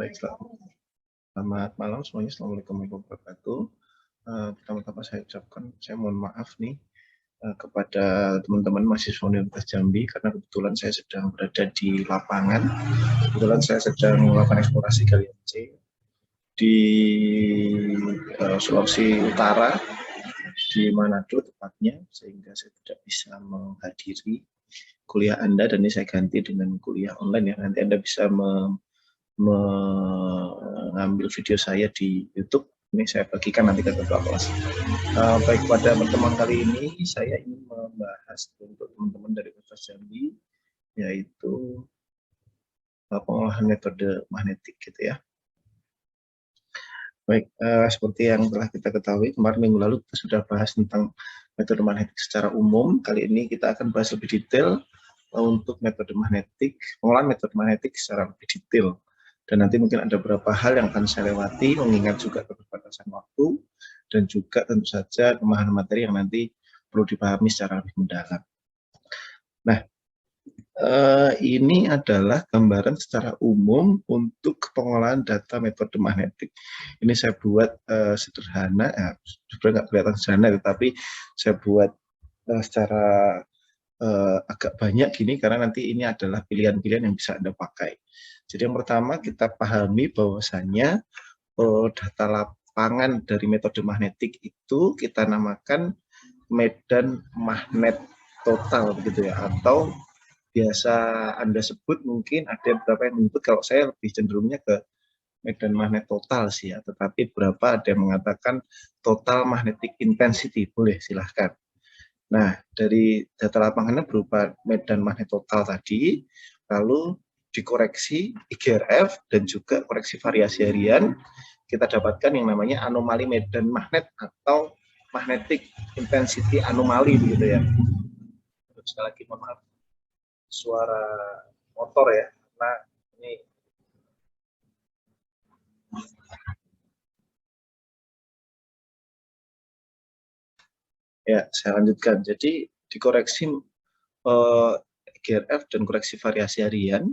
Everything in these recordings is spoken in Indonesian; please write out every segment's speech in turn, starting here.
Baik, selamat malam semuanya. Assalamualaikum warahmatullahi wabarakatuh. Pertama-tama saya mohon maaf nih kepada teman-teman mahasiswa Universitas Jambi karena kebetulan saya sedang berada di lapangan. Kebetulan saya sedang melakukan eksplorasi galian C di Sulawesi Utara, di Manado tepatnya, sehingga saya tidak bisa menghadiri kuliah Anda, dan ini saya ganti dengan kuliah online ya. Nanti Anda bisa mengambil video saya di YouTube. Ini saya bagikan nanti ke ketua kelas. Baik, pada pertemuan kali ini saya ingin membahas untuk teman-teman dari Universitas Jambi, yaitu pengolahan metode magnetik gitu ya. Baik, seperti yang telah kita ketahui kemarin minggu lalu kita sudah bahas tentang metode magnetik secara umum. Kali ini kita akan bahas lebih detail untuk metode magnetik, pengolahan metode magnetik secara lebih detail. Dan nanti mungkin ada beberapa hal yang akan saya lewati, mengingat juga keterbatasan waktu, dan juga tentu saja pemahaman materi yang nanti perlu dipahami secara lebih mendalam. Nah, ini adalah gambaran secara umum untuk pengolahan data metode magnetik. Ini saya buat sederhana, sebenarnya nggak kelihatan sederhana, tetapi saya buat secara agak banyak gini, karena nanti ini adalah pilihan-pilihan yang bisa Anda pakai. Jadi yang pertama kita pahami bahwasannya data lapangan dari metode magnetik itu kita namakan medan magnet total begitu ya, atau biasa Anda sebut, mungkin ada beberapa yang menyebut, kalau saya lebih cenderungnya ke medan magnet total sih ya, tetapi beberapa ada yang mengatakan total magnetic intensity, boleh silahkan. Nah, dari data lapangannya berupa medan magnet total tadi, lalu dikoreksi IGRF dan juga koreksi variasi harian, kita dapatkan yang namanya anomali medan magnet atau magnetic intensity anomali begitu ya. Sekali lagi mohon maaf suara motor ya, karena ini ya, saya lanjutkan. Jadi dikoreksi GRF dan koreksi variasi harian,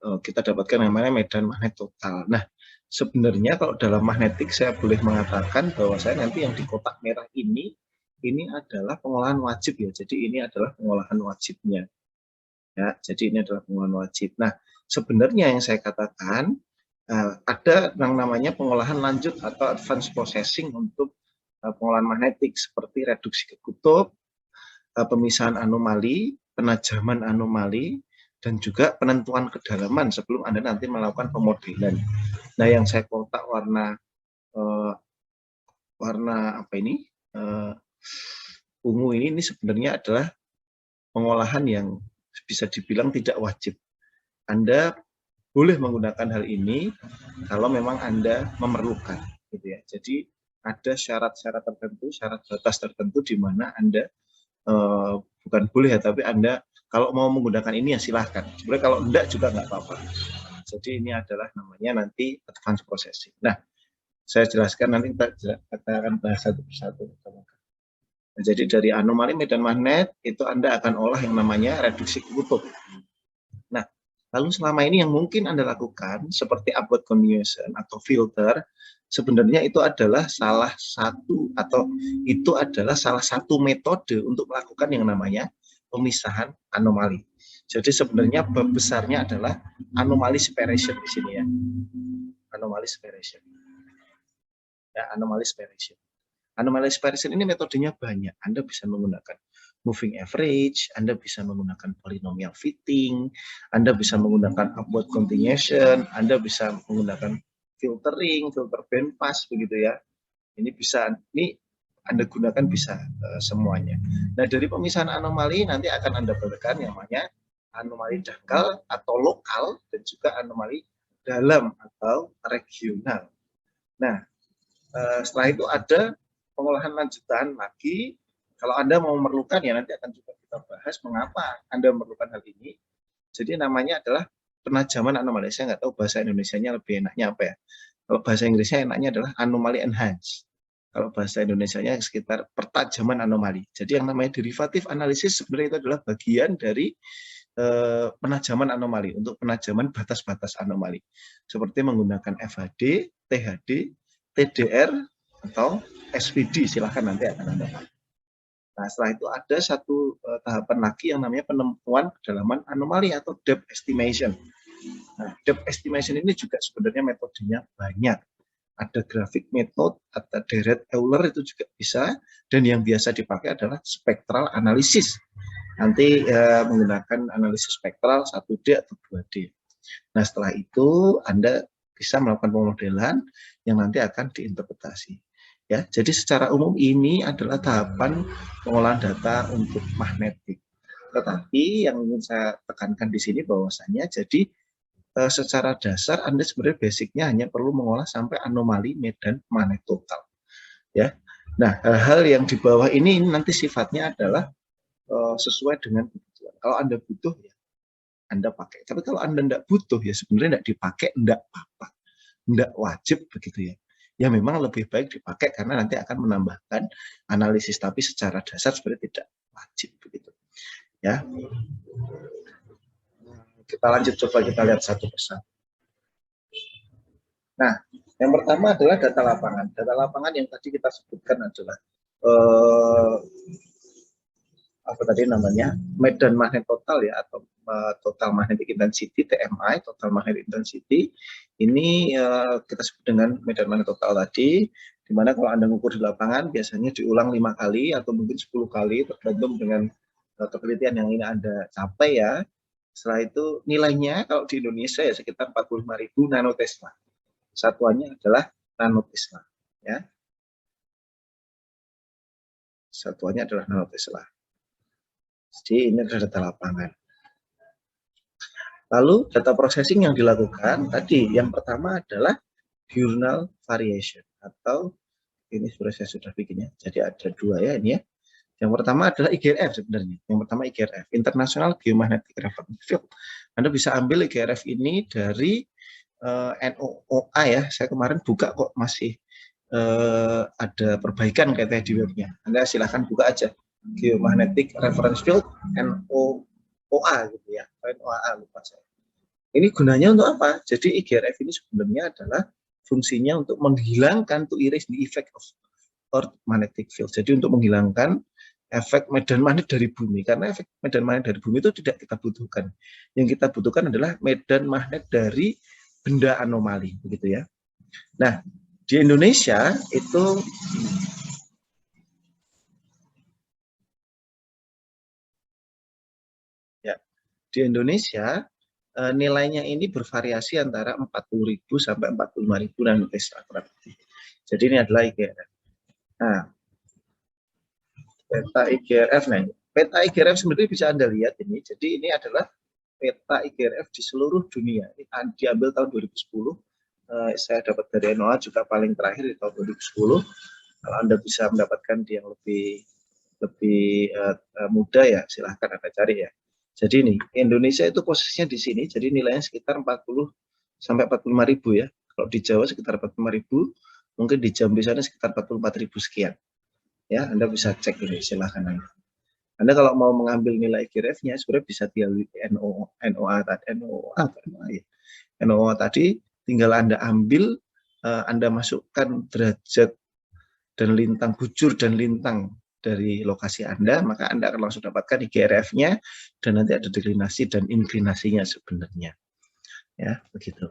kita dapatkan yang namanya medan magnet total. Nah, sebenarnya kalau dalam magnetik saya boleh mengatakan bahwa saya nanti yang di kotak merah ini adalah pengolahan wajib ya. Jadi ini adalah pengolahan wajibnya. Ya, jadi ini adalah pengolahan wajib. Nah, sebenarnya yang saya katakan ada yang namanya pengolahan lanjut atau advanced processing untuk pengolahan magnetik, seperti reduksi ke kutub, pemisahan anomali, penajaman anomali, dan juga penentuan kedalaman sebelum Anda nanti melakukan pemodelan. Nah, yang saya kotak warna apa ini, ungu ini sebenarnya adalah pengolahan yang bisa dibilang tidak wajib. Anda boleh menggunakan hal ini kalau memang Anda memerlukan, gitu ya. Jadi ada syarat-syarat tertentu, syarat batas tertentu di mana Anda bukan boleh ya, tapi Anda kalau mau menggunakan ini ya silahkan. Sebenarnya kalau enggak juga nggak apa-apa. Jadi ini adalah namanya nanti advanced processing. Nah, saya jelaskan, nanti kita akan bahas satu persatu. Nah, jadi dari anomali medan magnet itu Anda akan olah yang namanya reduksi kutub. Nah, lalu selama ini yang mungkin Anda lakukan seperti upward continuation atau filter, sebenarnya itu adalah salah satu metode untuk melakukan yang namanya pemisahan anomali. Jadi sebenarnya bab besarnya adalah anomali separation di sini ya. Anomali separation. Ya, anomali separation. Anomali separation ini metodenya banyak. Anda bisa menggunakan moving average, Anda bisa menggunakan polynomial fitting, Anda bisa menggunakan upward continuation, Anda bisa menggunakan filtering, filter bandpass begitu ya. Ini bisa, ini Anda gunakan bisa semuanya. Nah, dari pemisahan anomali nanti akan Anda berikan yang namanya anomali dangkal atau lokal, dan juga anomali dalam atau regional. Nah, setelah itu ada pengolahan lanjutan lagi. Kalau Anda mau memerlukan ya, nanti akan juga kita bahas mengapa Anda memerlukan hal ini. Jadi namanya adalah penajaman anomali. Saya nggak tahu bahasa Indonesianya lebih enaknya apa ya. Kalau bahasa Inggrisnya enaknya adalah anomali enhance. Kalau bahasa Indonesianya sekitar pertajaman anomali. Jadi yang namanya derivatif analisis sebenarnya itu adalah bagian dari penajaman anomali, untuk penajaman batas-batas anomali, seperti menggunakan FHD, THD, TDR, atau SPD, silahkan nanti akan Anda pakai. Nah, setelah itu ada satu tahapan lagi yang namanya penemuan kedalaman anomali atau depth estimation. Nah, depth estimation ini juga sebenarnya metodenya banyak. Ada grafik method, ada direct Euler itu juga bisa, dan yang biasa dipakai adalah spectral analysis. Nanti menggunakan analisis spektral 1D atau 2D. Nah, setelah itu Anda bisa melakukan pemodelan yang nanti akan diinterpretasi. Ya, jadi secara umum ini adalah tahapan pengolahan data untuk magnetik. Tetapi yang ingin saya tekankan di sini bahwasanya jadi secara dasar Anda sebenarnya basicnya hanya perlu mengolah sampai anomali medan magnet total. Ya. Nah, hal-hal yang di bawah ini nanti sifatnya adalah sesuai dengan kebutuhan. Kalau Anda butuh ya Anda pakai. Tapi kalau Anda tidak butuh ya sebenarnya tidak dipakai, tidak apa-apa. Tidak wajib begitu ya. Ya memang lebih baik dipakai karena nanti akan menambahkan analisis, tapi secara dasar sebenarnya tidak wajib begitu. Ya. Kita lanjut, coba kita lihat satu persatu. Nah, yang pertama adalah data lapangan. Data lapangan yang tadi kita sebutkan adalah apa tadi namanya, medan magnet total ya, atau total magnetic intensity, TMI, total magnetic intensity. Ini kita sebut dengan medan magnet total tadi, dimana kalau Anda mengukur di lapangan biasanya diulang 5 kali atau mungkin 10 kali, tergantung dengan penelitian yang ini Anda capai ya. Setelah itu nilainya kalau di Indonesia ya sekitar 45.000 nanotesla. Satuannya adalah nanotesla ya. Satuannya adalah nanotesla. Jadi ini adalah data lapangan. Lalu data processing yang dilakukan tadi, yang pertama adalah diurnal variation, atau ini saya sudah bikinnya. Jadi ada dua ya ini ya. Yang pertama adalah IGRF sebenarnya. Yang pertama IGRF, International Geomagnetic Reference Field. Anda bisa ambil IGRF ini dari NOOA ya. Saya kemarin buka kok masih ada perbaikan katanya di webnya. Anda silahkan buka aja. Geomagnetic Reference Field NOOA gitu ya. NOAA lupa saya. Ini gunanya untuk apa? Jadi IGRF ini sebenarnya adalah fungsinya untuk menghilangkan to erase the effect of Earth magnetic field. Jadi untuk menghilangkan efek medan magnet dari bumi, karena efek medan magnet dari bumi itu tidak kita butuhkan. Yang kita butuhkan adalah medan magnet dari benda anomali, begitu ya. Nah, di Indonesia itu ya, di Indonesia nilainya ini bervariasi antara 40.000 sampai 45.000 nanotesla kurang lebih. Jadi ini adalah IGRF. Nah, peta IGRF, nah peta IGRF sebenarnya bisa Anda lihat ini. Jadi ini adalah peta IGRF di seluruh dunia. Ini diambil tahun 2010. Saya dapat dari NOAA juga paling terakhir di tahun 2010. Kalau Anda bisa mendapatkan yang lebih mudah ya silahkan Anda cari ya. Jadi ini Indonesia itu posisinya di sini, jadi nilainya sekitar 40 sampai 45.000 ya. Kalau di Jawa sekitar 45.000, mungkin di Jambi sana sekitar 44.000 sekian. Ya, Anda bisa cek ini, silahkan Anda kalau mau mengambil nilai IGRF-nya sebenarnya bisa di NOA tadi, tinggal Anda ambil, Anda masukkan derajat dan lintang bujur dan lintang dari lokasi Anda, maka Anda akan langsung dapatkan IGRF-nya dan nanti ada deklinasi dan inklinasinya sebenarnya. Ya, begitu.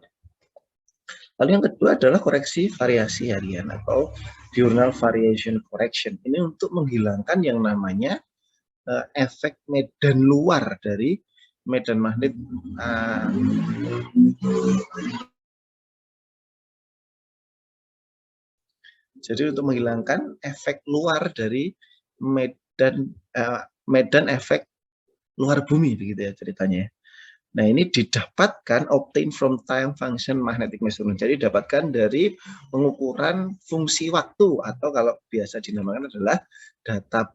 Lalu yang kedua adalah koreksi variasi harian atau diurnal variation correction. Ini untuk menghilangkan yang namanya efek medan luar dari medan magnet jadi untuk menghilangkan efek luar dari medan efek luar bumi begitu ya ceritanya. Nah, ini didapatkan obtain from time function magnetic measurement. Jadi didapatkan dari pengukuran fungsi waktu, atau kalau biasa dinamakan adalah data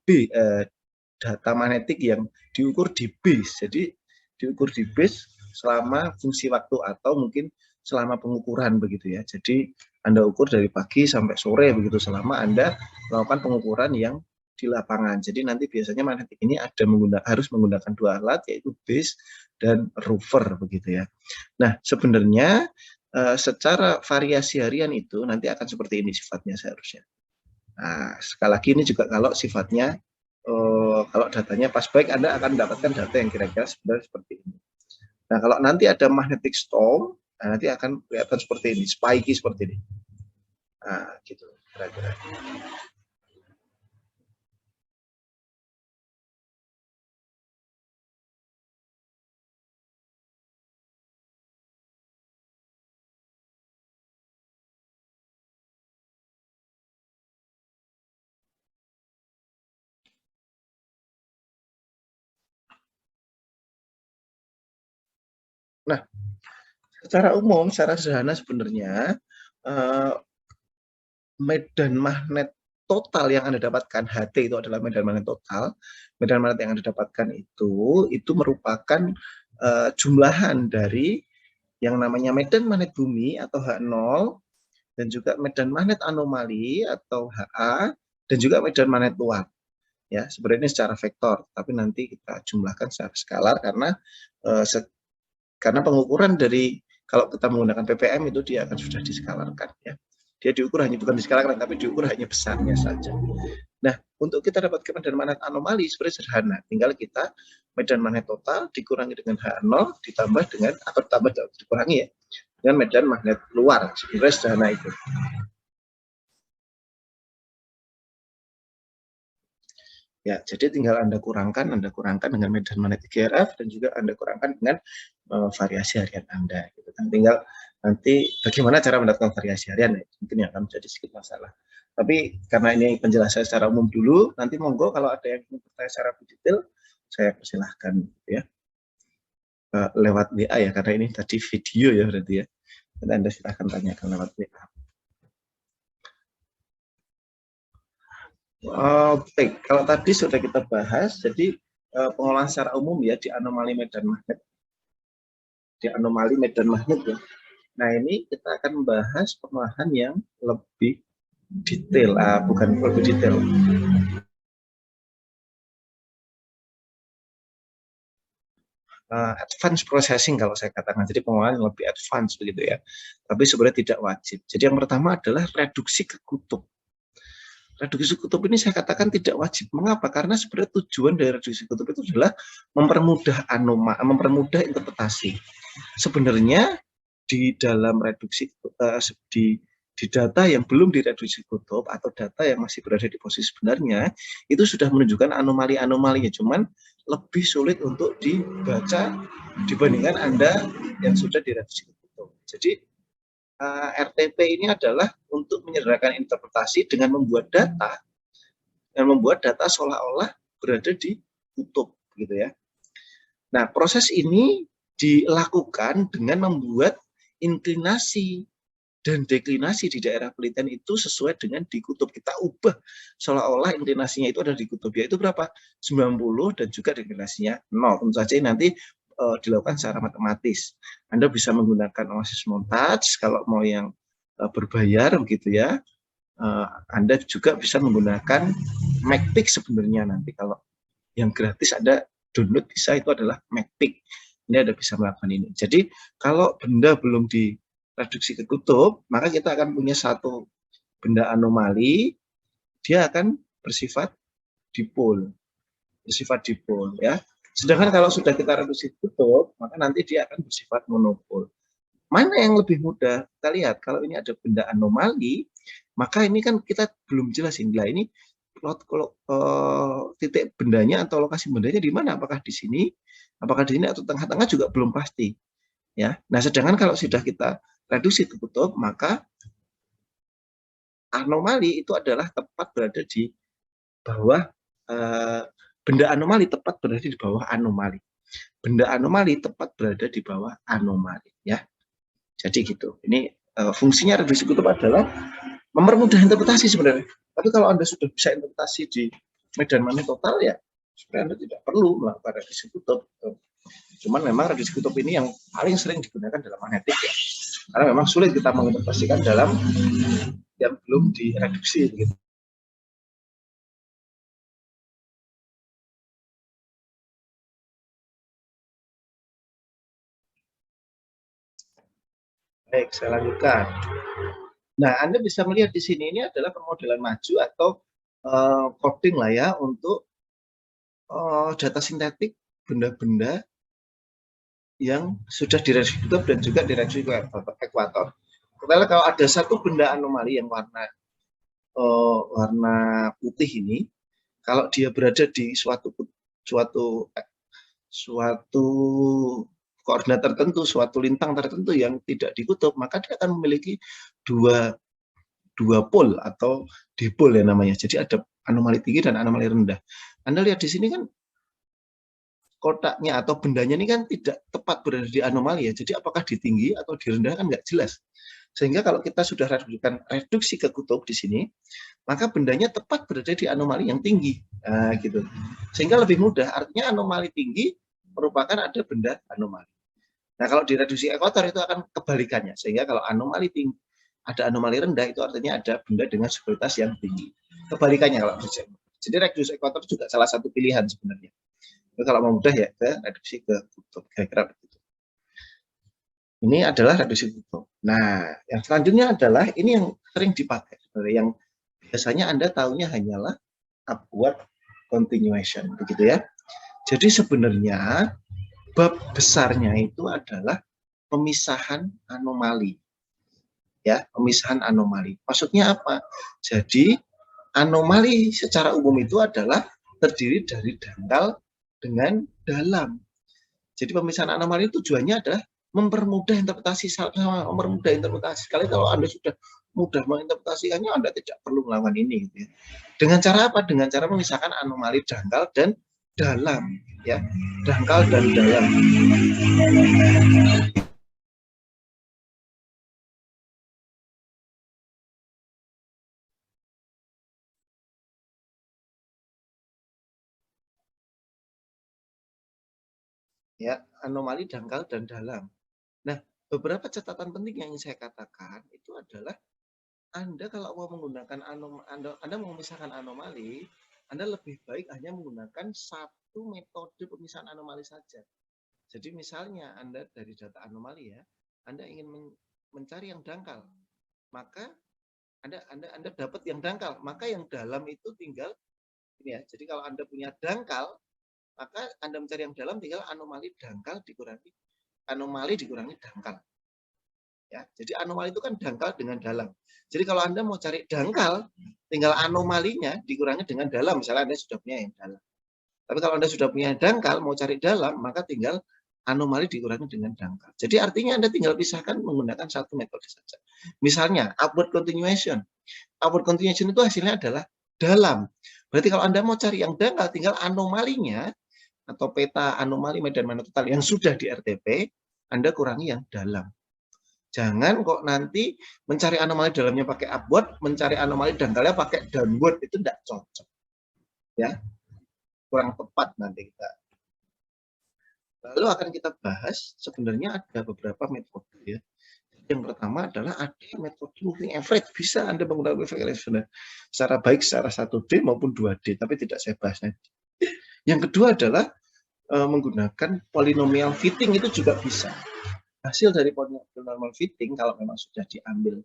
magnetik yang diukur di base. Jadi diukur di base selama fungsi waktu atau mungkin selama pengukuran begitu ya. Jadi Anda ukur dari pagi sampai sore begitu selama Anda melakukan pengukuran yang di lapangan. Jadi nanti biasanya magnetik ini harus menggunakan 2 alat, yaitu base dan rover begitu ya. Nah, sebenarnya secara variasi harian itu nanti akan seperti ini sifatnya seharusnya. Nah, sekali lagi ini juga kalau sifatnya kalau datanya pas baik, Anda akan mendapatkan data yang kira-kira sebenarnya seperti ini. Nah, kalau nanti ada magnetic storm, nah nanti akan kelihatan seperti ini, spiky seperti ini. Nah, gitu kira-kira. Nah, secara umum, secara sederhana sebenarnya medan magnet total yang Anda dapatkan, HT itu adalah medan magnet total. Medan magnet yang Anda dapatkan itu merupakan jumlahan dari yang namanya medan magnet bumi atau H0, dan juga medan magnet anomali atau HA, dan juga medan magnet luar. Ya, sebenarnya ini secara vektor, tapi nanti kita jumlahkan secara skalar karena pengukuran dari kalau kita menggunakan ppm itu dia akan sudah diskalarkan ya. Dia diukur bukan diskalarkan, tapi diukur hanya besarnya saja. Nah, untuk kita dapatkan medan magnet anomali sebenarnya sederhana. Tinggal kita medan magnet total dikurangi dengan H0 ditambah dengan atau dikurangi ya dengan medan magnet luar. Sebenarnya sederhana itu. Ya, jadi tinggal Anda kurangkan dengan medan magnet IGRF dan juga Anda kurangkan dengan variasi harian Anda. Gitu kan. Tinggal nanti bagaimana cara mendapatkan variasi harian, ya, mungkin yang akan menjadi sedikit masalah. Tapi karena ini penjelasan secara umum dulu, nanti monggo kalau ada yang ingin bertanya secara lebih detail, saya persilahkan ya lewat WA ya, karena ini tadi video ya berarti ya. Nanti Anda silahkan tanyakan lewat WA. Baik, kalau tadi sudah kita bahas, jadi pengolahan secara umum ya di anomali medan magnet. Di anomali medan magnet ya. Nah, ini kita akan membahas pengolahan yang lebih detail, bukan lebih detail. Advanced processing kalau saya katakan, jadi pengolahan yang lebih advance begitu ya. Tapi sebenarnya tidak wajib. Jadi yang pertama adalah reduksi ke kutub. Reduksi kutub ini saya katakan tidak wajib. Mengapa? Karena sebenarnya tujuan dari reduksi kutub itu adalah mempermudah interpretasi. Sebenarnya di dalam reduksi di data yang belum direduksi kutub atau data yang masih berada di posisi sebenarnya itu sudah menunjukkan anomali-anomalinya, cuman lebih sulit untuk dibaca dibandingkan Anda yang sudah direduksi kutub. Jadi RTP ini adalah untuk menyederhanakan interpretasi dengan membuat data seolah-olah berada di kutub gitu ya. Nah, proses ini dilakukan dengan membuat inklinasi dan deklinasi di daerah penelitian itu sesuai dengan di kutub. Kita ubah seolah-olah inklinasinya itu ada di kutub, yaitu berapa? 90 dan juga deklinasinya 0. Tentu saja nanti dilakukan secara matematis. Anda bisa menggunakan OASIS Montage kalau mau yang berbayar begitu ya. Anda juga bisa menggunakan MacPic sebenarnya nanti. Kalau yang gratis ada download bisa, itu adalah MacPic. Ini Anda bisa melakukan ini. Jadi kalau benda belum direduksi ke kutub, maka kita akan punya satu benda anomali, dia akan bersifat dipol. Bersifat dipol ya. Sedangkan kalau sudah kita reduksi kutub, maka nanti dia akan bersifat monopol. Mana yang lebih mudah? Kita lihat, kalau ini ada benda anomali, maka ini kan kita belum jelas ini kalau titik bendanya atau lokasi bendanya di mana? Apakah di sini? Apakah di sini atau tengah-tengah juga belum pasti. Ya. Nah, sedangkan kalau sudah kita reduksi ke kutub, maka anomali itu adalah tepat berada di bawah benda anomali tepat berada di bawah anomali. Benda anomali tepat berada di bawah anomali ya. Jadi gitu. Ini fungsinya reduksi kutub adalah mempermudah interpretasi sebenarnya. Tapi kalau Anda sudah bisa interpretasi di medan magnet total ya sebenarnya Anda tidak perlu melakukan reduksi kutub. Cuman memang reduksi kutub ini yang paling sering digunakan dalam magnetik ya. Karena memang sulit kita menginterpretasikan dalam yang belum direduksi gitu. Baik, saya lanjutkan. Nah, Anda bisa melihat di sini ini adalah pemodelan maju atau coding lah ya untuk data sintetik benda-benda yang sudah direksi kutub dan juga direksi ekuator. Karena kalau ada satu benda anomali yang warna putih ini, kalau dia berada di suatu suatu koordinat tertentu, suatu lintang tertentu yang tidak dikutub, maka dia akan memiliki dua pol atau dipol ya namanya. Jadi ada anomali tinggi dan anomali rendah. Anda lihat di sini kan kotaknya atau bendanya ini kan tidak tepat berada di anomali ya. Jadi apakah di tinggi atau di rendah kan nggak jelas. Sehingga kalau kita sudah reduksi ke kutub di sini, maka bendanya tepat berada di anomali yang tinggi. Nah, gitu. Sehingga lebih mudah, artinya anomali tinggi merupakan ada benda anomali. Nah, kalau di reduksi ekuator itu akan kebalikannya. Sehingga kalau anomali tinggi, ada anomali rendah, itu artinya ada benda dengan sekuritas yang tinggi. Kebalikannya kalau terjadi. Jadi reduksi ekuator juga salah satu pilihan sebenarnya. Jadi, kalau mau mudah ya ke reduksi ke kutub, kira-kira begitu. Ini adalah reduksi kutub. Nah, yang selanjutnya adalah ini yang sering dipakai, yang biasanya Anda tahunya hanyalah upward continuation, begitu ya. Jadi sebenarnya bab besarnya itu adalah pemisahan anomali. Ya, pemisahan anomali. Maksudnya apa? Jadi anomali secara umum itu adalah terdiri dari dangkal dengan dalam. Jadi pemisahan anomali tujuannya adalah mempermudah interpretasi, mempermudah interpretasi. Kali kalau Anda sudah mudah menginterpretasikannya, Anda tidak perlu melakukan ini. Gitu ya. Dengan cara apa? Dengan cara memisahkan anomali dangkal dan dalam, ya, dangkal dan dalam. Ya, anomali dangkal dan dalam. Nah, beberapa catatan penting yang ingin saya katakan itu adalah Anda kalau mau menggunakan Anda mau memisahkan anomali, Anda lebih baik hanya menggunakan satu metode pemisahan anomali saja. Jadi misalnya Anda dari data anomali ya, Anda ingin mencari yang dangkal, maka Anda dapat yang dangkal, maka yang dalam itu tinggal ini ya. Jadi kalau Anda punya dangkal, maka Anda mencari yang dalam tinggal anomali dikurangi dangkal. Ya, jadi anomali itu kan dangkal dengan dalam. Jadi kalau Anda mau cari dangkal, tinggal anomalinya dikurangi dengan dalam. Misalnya Anda sudah punya yang dalam. Tapi kalau Anda sudah punya dangkal, mau cari dalam, maka tinggal anomali dikurangi dengan dangkal. Jadi artinya Anda tinggal pisahkan menggunakan satu metode saja. Misalnya upward continuation. Upward continuation itu hasilnya adalah dalam. Berarti kalau Anda mau cari yang dangkal, tinggal anomalinya atau peta anomali medan mana total yang sudah di RTP, Anda kurangi yang dalam. Jangan kok nanti mencari anomali dalamnya pakai upward, mencari anomali dangkalnya pakai downward, itu tidak cocok. Ya, kurang tepat nanti kita. Lalu akan kita bahas sebenarnya ada beberapa metode ya. Yang pertama adalah ada metode moving average, bisa Anda menggunakan moving average secara baik secara 1D maupun 2D, tapi tidak saya bahas nanti. Yang kedua adalah menggunakan polynomial fitting, itu juga bisa. Hasil dari polynomial fitting kalau memang sudah diambil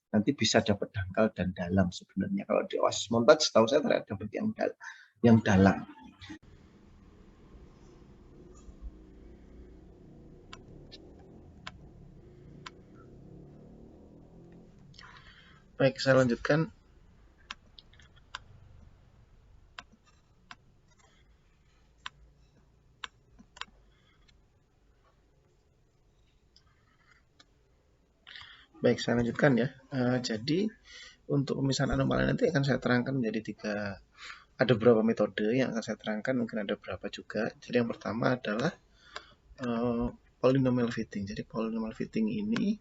nanti bisa dapat dangkal dan dalam sebenarnya. Kalau di OASIS montage setahu saya terdapat dapat yang dalam. Baik, saya lanjutkan. Baik, saya lanjutkan ya. Jadi untuk pemisahan anomali nanti akan saya terangkan menjadi ada beberapa metode yang akan saya terangkan, mungkin ada beberapa juga. Jadi yang pertama adalah polynomial fitting. Jadi polynomial fitting ini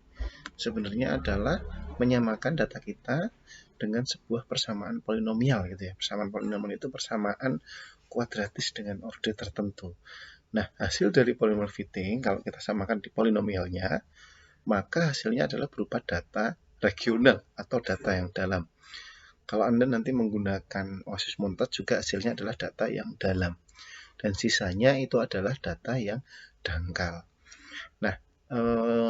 sebenarnya adalah menyamakan data kita dengan sebuah persamaan polinomial gitu ya. Persamaan polinomial itu persamaan kuadratis dengan orde tertentu. Nah, hasil dari polynomial fitting kalau kita samakan di polinomialnya, maka hasilnya adalah berupa data regional atau data yang dalam. Kalau Anda nanti menggunakan OASIS montage juga hasilnya adalah data yang dalam. Dan sisanya itu adalah data yang dangkal. Nah,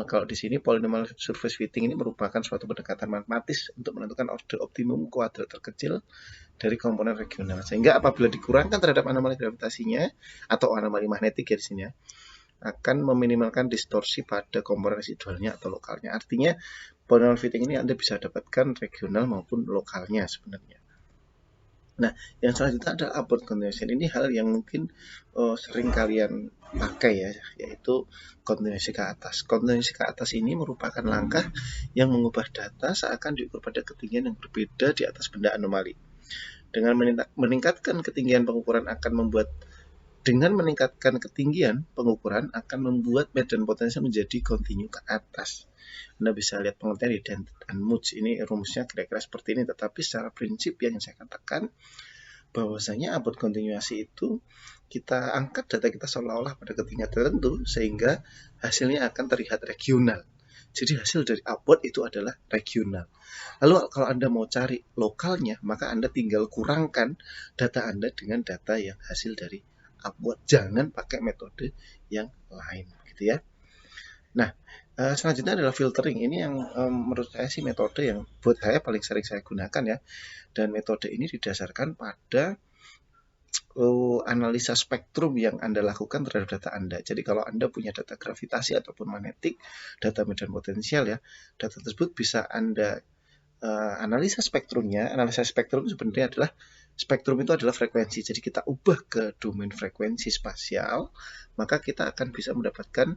Kalau di sini polynomial surface fitting ini merupakan suatu pendekatan matematis untuk menentukan order optimum kuadrat terkecil dari komponen regional. Sehingga apabila dikurangkan terhadap anomali gravitasinya atau anomali magnetik ya di sini ya, akan meminimalkan distorsi pada komponen residualnya atau lokalnya. Artinya polynomial fitting ini Anda bisa dapatkan regional maupun lokalnya sebenarnya. Nah, yang selanjutnya adalah abort continuation. Ini hal yang mungkin sering kalian pakai ya, yaitu continuation ke atas. Continuation ke atas ini merupakan langkah yang mengubah data seakan diukur pada ketinggian yang berbeda di atas benda anomali. Dengan meningkatkan ketinggian pengukuran akan membuat membuat medan potensial menjadi kontinu ke atas. Anda bisa lihat pengertian di Danmuth. Ini rumusnya kira-kira seperti ini, tetapi secara prinsip yang saya katakan bahwasanya abort kontinuasi itu kita angkat data kita seolah-olah pada ketinggian tertentu sehingga hasilnya akan terlihat regional. Jadi hasil dari abort itu adalah regional. Lalu kalau Anda mau cari lokalnya, maka Anda tinggal kurangkan data Anda dengan data yang hasil dari abort. Jangan pakai metode yang lain, gitu ya. Nah, selanjutnya adalah filtering. Ini yang menurut saya sih metode yang buat saya paling sering saya gunakan ya. Dan metode ini didasarkan pada analisa spektrum yang Anda lakukan terhadap data Anda. Jadi kalau Anda punya data gravitasi ataupun magnetik, data medan potensial ya, data tersebut bisa Anda analisa spektrumnya. Analisa spektrum sebenarnya adalah spektrum itu adalah frekuensi. Jadi kita ubah ke domain frekuensi spasial, maka kita akan bisa mendapatkan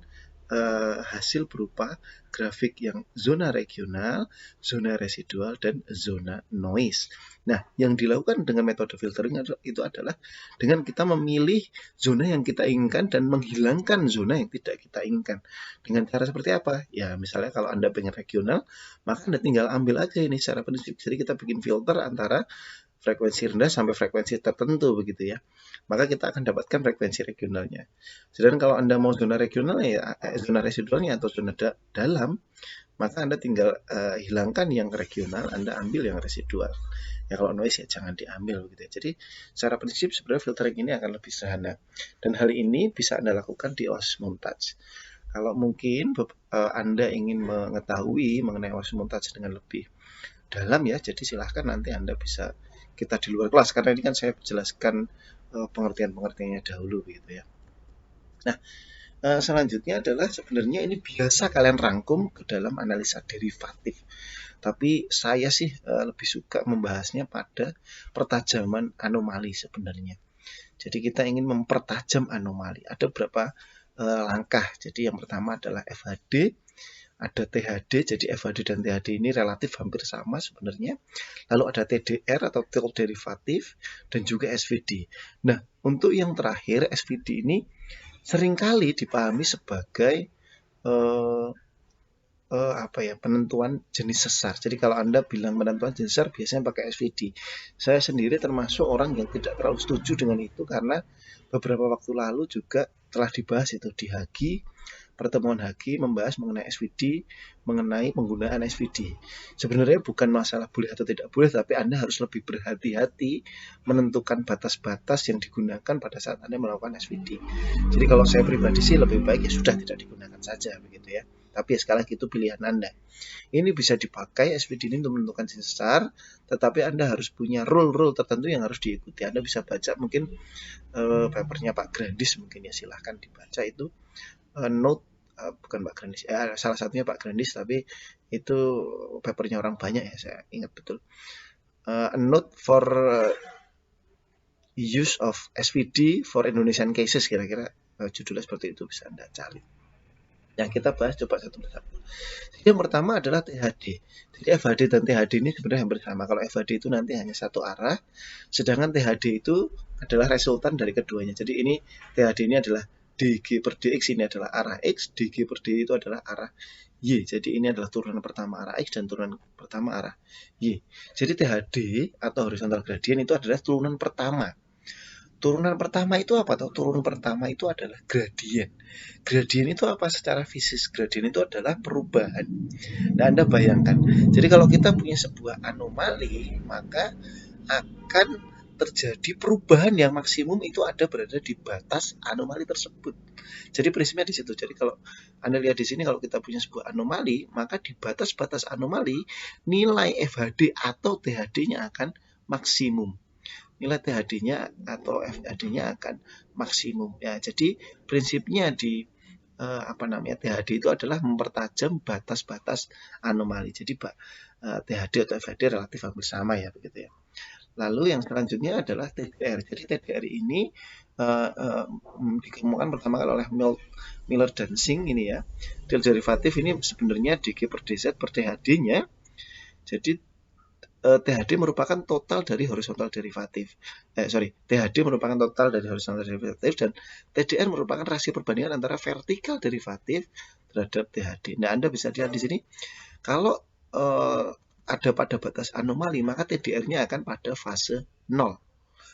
hasil berupa grafik yang zona regional, zona residual, dan zona noise. Nah, yang dilakukan dengan metode filtering itu adalah dengan kita memilih zona yang kita inginkan dan menghilangkan zona yang tidak kita inginkan. Dengan cara seperti apa? Ya, misalnya kalau Anda pengen regional, maka Anda tinggal ambil aja ini secara prinsip. Jadi kita bikin filter antara frekuensi rendah sampai frekuensi tertentu begitu ya. Maka kita akan dapatkan frekuensi regionalnya. Sedangkan kalau Anda mau zona regional ya zona residualnya atau zona dalam, maka Anda tinggal hilangkan yang regional, Anda ambil yang residual. Ya kalau noise ya jangan diambil gitu ya. Jadi secara prinsip sebenarnya filtering ini akan lebih sederhana. Dan hal ini bisa Anda lakukan di OAS montage. Kalau mungkin Anda ingin mengetahui mengenai OAS montage dengan lebih dalam ya, jadi silahkan nanti Anda bisa kita di luar kelas, karena ini kan saya jelaskan pengertian-pengertiannya dahulu gitu ya. Nah, selanjutnya adalah sebenarnya ini biasa kalian rangkum ke dalam analisa derivatif. Tapi saya sih lebih suka membahasnya pada pertajaman anomali sebenarnya. Jadi kita ingin mempertajam anomali. Ada beberapa langkah. Jadi yang pertama adalah FHD, ada THD, jadi FHD dan THD ini relatif hampir sama sebenarnya. Lalu ada TDR atau tilt derivatif dan juga SVD. Nah, untuk yang terakhir SVD ini seringkali dipahami sebagai penentuan jenis sesar. Jadi kalau Anda bilang penentuan jenis sesar biasanya pakai SVD. Saya sendiri termasuk orang yang tidak terlalu setuju dengan itu karena beberapa waktu lalu juga telah dibahas itu di HAGI. Pertemuan HAGI membahas mengenai SVD, mengenai penggunaan SVD. Sebenarnya bukan masalah boleh atau tidak boleh, tapi Anda harus lebih berhati-hati menentukan batas-batas yang digunakan pada saat Anda melakukan SVD. Jadi kalau saya pribadi sih lebih baik ya sudah tidak digunakan saja begitu ya. Tapi ya sekali lagi itu pilihan Anda. Ini bisa dipakai SVD ini untuk menentukan jenis sesar, tetapi Anda harus punya rule-rule tertentu yang harus diikuti. Anda bisa baca mungkin papernya Pak Grandis, mungkin ya silahkan dibaca itu. Note bukan Pak Grandis ya, salah satunya Pak Grandis, tapi itu papernya orang banyak ya, saya ingat betul. A note for use of SVD for Indonesian cases, kira-kira judulnya seperti itu, bisa Anda cari. Yang kita bahas coba satu persatu. Yang pertama adalah THD. Jadi FHD dan THD ini sebenarnya hampir sama. Kalau FHD itu nanti hanya satu arah, sedangkan THD itu adalah resultan dari keduanya. Jadi ini THD ini adalah DG per DX, ini adalah arah X, DG per D itu adalah arah Y. Jadi ini adalah turunan pertama arah X dan turunan pertama arah Y. Jadi THD atau horizontal gradient itu adalah turunan pertama. Turunan pertama itu apa? Turunan pertama itu adalah gradien. Gradien itu apa secara fisik? Gradien itu adalah perubahan. Nah, Anda bayangkan. Jadi kalau kita punya sebuah anomali, maka akan terjadi perubahan yang maksimum itu berada di batas anomali tersebut. Jadi prinsipnya di situ. Jadi kalau Anda lihat di sini, kalau kita punya sebuah anomali, maka di batas-batas anomali nilai FHD atau THD-nya akan maksimum. Nilai THD-nya atau FHD-nya akan maksimum. Ya, jadi prinsipnya di THD itu adalah mempertajam batas-batas anomali. Jadi THD atau FHD relatif hampir sama ya, begitu ya. Lalu yang selanjutnya adalah TDR. Jadi TDR ini dikemukakan pertama kali oleh Miller dan Singh ini ya. Del derivatif ini sebenarnya dG per dZ per THD-nya. Jadi THD merupakan total dari horizontal derivatif. THD merupakan total dari horizontal derivatif dan TDR merupakan rasio perbandingan antara vertikal derivatif terhadap THD. Nah, Anda bisa lihat di sini kalau ada pada batas anomali, maka TDR-nya akan pada fase 0.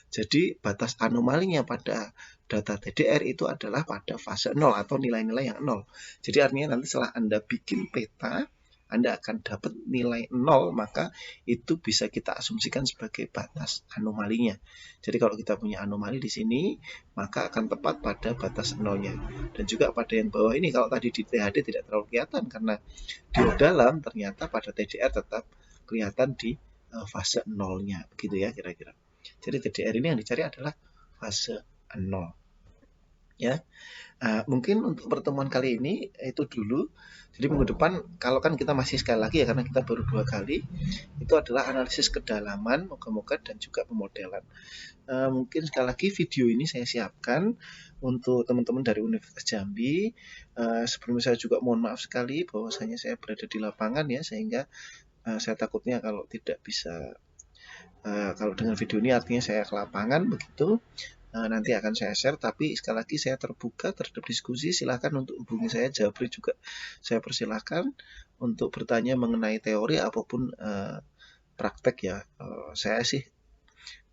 Jadi batas anomalinya pada data TDR itu adalah pada fase 0 atau nilai-nilai yang 0. Jadi artinya nanti setelah Anda bikin peta, Anda akan dapat nilai 0, maka itu bisa kita asumsikan sebagai batas anomalinya. Jadi kalau kita punya anomali di sini, maka akan tepat pada batas 0-nya. Dan juga pada yang bawah ini, kalau tadi di THD tidak terlalu kelihatan karena di dalam, ternyata pada TDR tetap kelihatan di fase 0-nya. Begitu ya kira-kira. Jadi TDR ini yang dicari adalah fase 0. Ya, mungkin untuk pertemuan kali ini itu dulu. Jadi minggu depan, kalau kan kita masih sekali lagi ya, karena kita baru 2 kali, itu adalah analisis kedalaman, moga-moga dan juga pemodelan. Mungkin sekali lagi video ini saya siapkan untuk teman-teman dari Universitas Jambi. Sebelumnya saya juga mohon maaf sekali bahwasanya saya berada di lapangan ya, sehingga saya takutnya kalau tidak bisa, kalau dengan video ini artinya saya ke lapangan begitu. Nanti akan saya share, tapi sekali lagi saya terbuka terhadap diskusi. Silahkan untuk hubungi saya, Jabri juga saya persilahkan untuk bertanya mengenai teori apapun praktek ya. Saya sih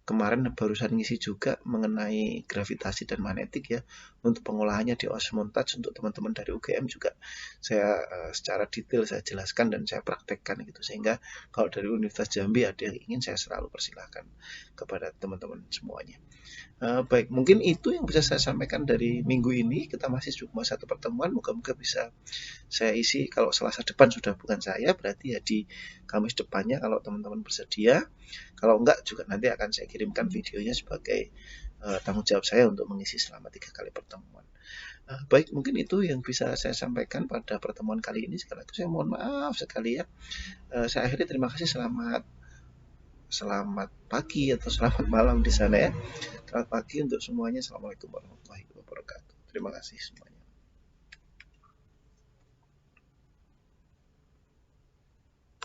kemarin barusan ngisi juga mengenai gravitasi dan magnetik ya, untuk pengolahannya di osmontage untuk teman-teman dari UGM juga saya secara detail saya jelaskan dan saya praktekkan gitu, sehingga kalau dari Universitas Jambi ada yang ingin, saya selalu persilahkan kepada teman-teman semuanya. Baik, mungkin itu yang bisa saya sampaikan dari minggu ini. Kita masih cuma satu pertemuan, moga-moga bisa saya isi. Kalau Selasa depan sudah bukan saya, berarti ya di Kamis depannya kalau teman-teman bersedia. Kalau enggak juga nanti akan saya kirimkan videonya sebagai tanggung jawab saya untuk mengisi selama 3 kali pertemuan. Baik, mungkin itu yang bisa saya sampaikan pada pertemuan kali ini. Sekali lagi saya mohon maaf sekali ya. Saya akhiri, terima kasih, selamat pagi atau selamat malam di sana ya. Selamat pagi untuk semuanya. Assalamualaikum warahmatullahi wabarakatuh. Terima kasih semuanya.